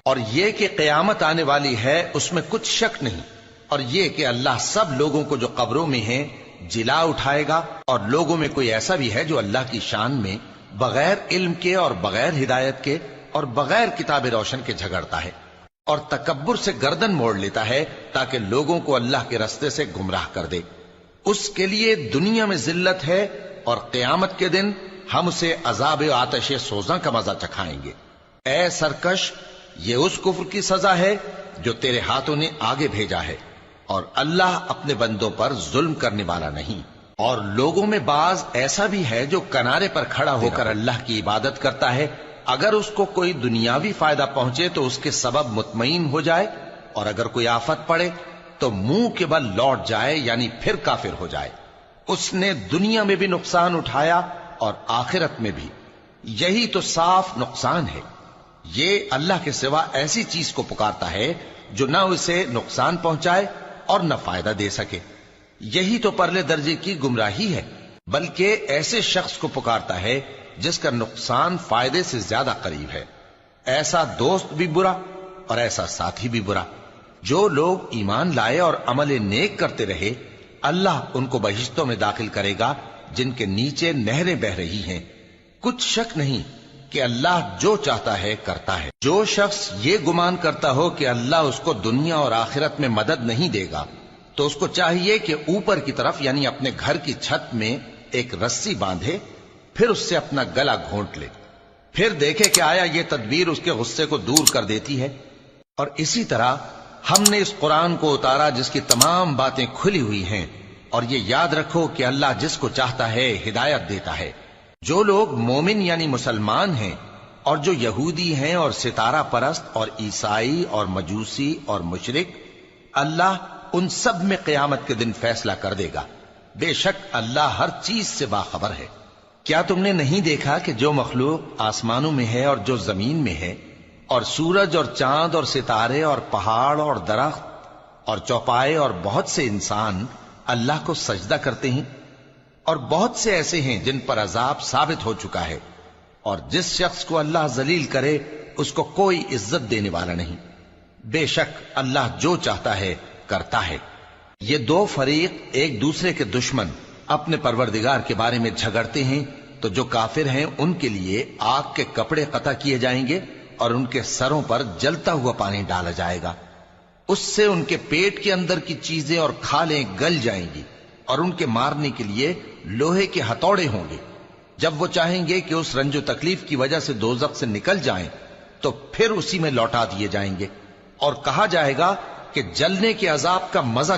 اور یہ کہ قیامت آنے والی ہے اس میں کچھ شک نہیں، اور یہ کہ اللہ سب لوگوں کو جو قبروں میں ہیں جلا اٹھائے گا، اور لوگوں میں کوئی ایسا بھی ہے جو اللہ کی شان میں بغیر علم کے اور بغیر ہدایت کے اور بغیر کتاب روشن کے جھگڑتا ہے اور تکبر سے گردن موڑ لیتا ہے تاکہ لوگوں کو اللہ کے رستے سے گمراہ کر دے۔ اس کے لیے دنیا میں ذلت ہے، اور قیامت کے دن ہم اسے عذاب آتش سوزاں کا مزہ چکھائیں گے۔ اے سرکش، یہ اس کفر کی سزا ہے جو تیرے ہاتھوں نے آگے بھیجا ہے، اور اللہ اپنے بندوں پر ظلم کرنے والا نہیں۔ اور لوگوں میں بعض ایسا بھی ہے جو کنارے پر کھڑا ہو کر اللہ کی عبادت کرتا ہے، اگر اس کو کوئی دنیاوی فائدہ پہنچے تو اس کے سبب مطمئن ہو جائے، اور اگر کوئی آفت پڑے تو منہ کے بل لوٹ جائے، یعنی پھر کافر ہو جائے۔ اس نے دنیا میں بھی نقصان اٹھایا اور آخرت میں بھی، یہی تو صاف نقصان ہے۔ یہ اللہ کے سوا ایسی چیز کو پکارتا ہے جو نہ اسے نقصان پہنچائے اور نہ فائدہ دے سکے، یہی تو پرلے درجے کی گمراہی ہے۔ بلکہ ایسے شخص کو پکارتا ہے جس کا نقصان فائدے سے زیادہ قریب ہے۔ ایسا دوست بھی برا اور ایسا ساتھی بھی برا۔ جو لوگ ایمان لائے اور عمل نیک کرتے رہے، اللہ ان کو بہشتوں میں داخل کرے گا جن کے نیچے نہریں بہ رہی ہیں۔ کچھ شک نہیں کہ اللہ جو چاہتا ہے کرتا ہے۔ جو شخص یہ گمان کرتا ہو کہ اللہ اس کو دنیا اور آخرت میں مدد نہیں دے گا، تو اس کو چاہیے کہ اوپر کی طرف یعنی اپنے گھر کی چھت میں ایک رسی باندھے، پھر اس سے اپنا گلا گھونٹ لے، پھر دیکھے کہ آیا یہ تدبیر اس کے غصے کو دور کر دیتی ہے۔ اور اسی طرح ہم نے اس قرآن کو اتارا جس کی تمام باتیں کھلی ہوئی ہیں، اور یہ یاد رکھو کہ اللہ جس کو چاہتا ہے ہدایت دیتا ہے۔ جو لوگ مومن یعنی مسلمان ہیں اور جو یہودی ہیں اور ستارہ پرست اور عیسائی اور مجوسی اور مشرک، اللہ ان سب میں قیامت کے دن فیصلہ کر دے گا۔ بے شک اللہ ہر چیز سے باخبر ہے۔ کیا تم نے نہیں دیکھا کہ جو مخلوق آسمانوں میں ہے اور جو زمین میں ہے، اور سورج اور چاند اور ستارے اور پہاڑ اور درخت اور چوپائے اور بہت سے انسان اللہ کو سجدہ کرتے ہیں، اور بہت سے ایسے ہیں جن پر عذاب ثابت ہو چکا ہے، اور جس شخص کو اللہ ذلیل کرے اس کو کوئی عزت دینے والا نہیں۔ بے شک اللہ جو چاہتا ہے کرتا ہے۔ یہ دو فریق ایک دوسرے کے دشمن اپنے پروردگار کے بارے میں جھگڑتے ہیں، تو جو کافر ہیں ان کے لیے آگ کے کپڑے قطع کیے جائیں گے اور ان کے سروں پر جلتا ہوا پانی ڈالا جائے گا، اس سے ان کے پیٹ کے اندر کی چیزیں اور کھالیں گل جائیں گی، اور ان کے مارنے کے لیے لوہے کے ہتھوڑے ہوں گے۔ جب وہ چاہیں گے کہ اس رنج و تکلیف کی وجہ سے دوزخ سے نکل جائیں تو پھر اسی میں لوٹا دیے جائیں گے، اور کہا جائے گا کہ جلنے کے عذاب کا مزہ